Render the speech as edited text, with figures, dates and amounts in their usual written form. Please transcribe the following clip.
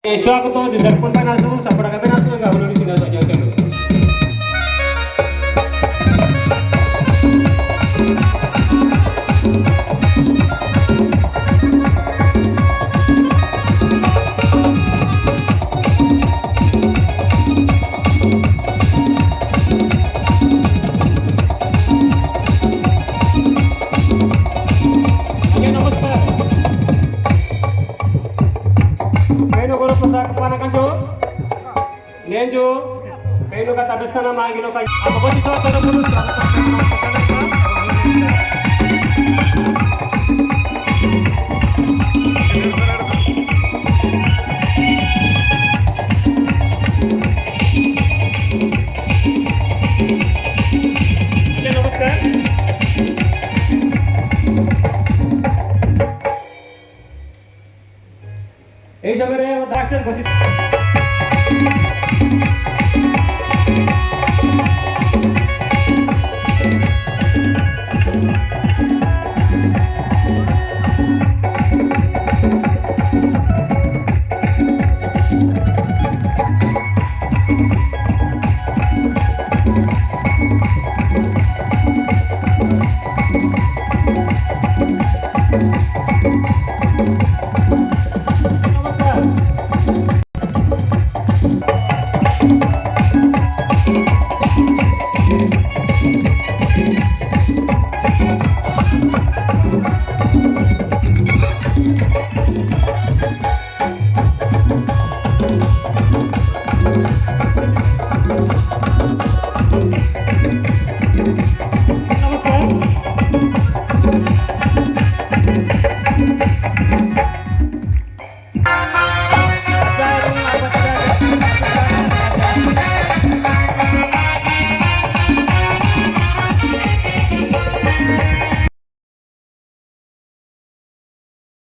स्वागत दर्पण पण असो सापडा पण असो गावलोडी सिंगा सजावते Nenjo, kayo kata besa na magi lo kay. Ako ba dito sa puno sa नमस्कार. এই সময়ে ডাক্তার বসে